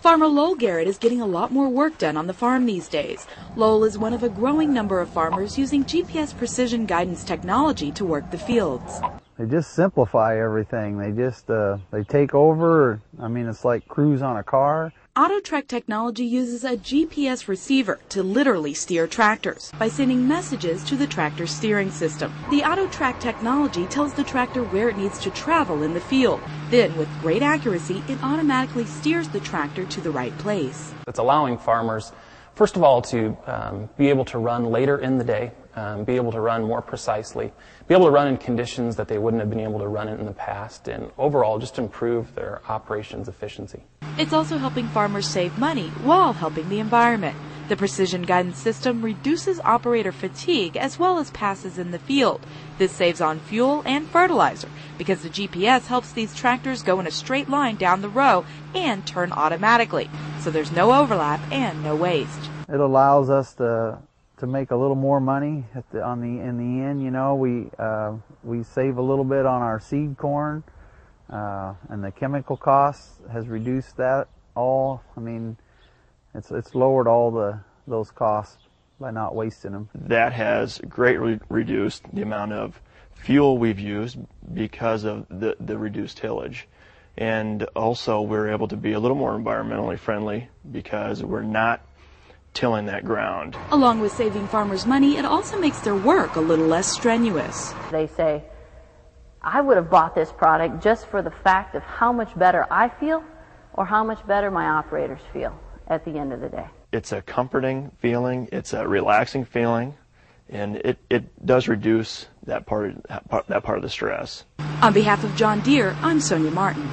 Farmer Lowell Garrett is getting a lot more work done on the farm these days. Lowell is one of a growing number of farmers using GPS precision guidance technology to work the fields. They just simplify everything. They take over. I mean, it's like cruise on a car. AutoTrac technology uses a GPS receiver to literally steer tractors by sending messages to the tractor steering system. The AutoTrac technology tells the tractor where it needs to travel in the field. Then, with great accuracy, it automatically steers the tractor to the right place. It's allowing farmers, first of all, to be able to run later in the day, be able to run more precisely, be able to run in conditions that they wouldn't have been able to run in the past, and overall just improve their operations efficiency. It's also helping farmers save money while helping the environment. The precision guidance system reduces operator fatigue as well as passes in the field. This saves on fuel and fertilizer because the GPS helps these tractors go in a straight line down the row and turn automatically. So there's no overlap and no waste. It allows us to make a little more money in the end. You know, we save a little bit on our seed corn, and the chemical costs has reduced that all. I mean, it's lowered all those costs by not wasting them. That has greatly reduced the amount of fuel we've used because of the reduced tillage. And also we're able to be a little more environmentally friendly because we're not tilling that ground. Along with saving farmers money, it also makes their work a little less strenuous. They say, I would have bought this product just for the fact of how much better I feel or how much better my operators feel at the end of the day. It's a comforting feeling, it's a relaxing feeling, and it does reduce that part of the stress. On behalf of John Deere, I'm Sonia Martin.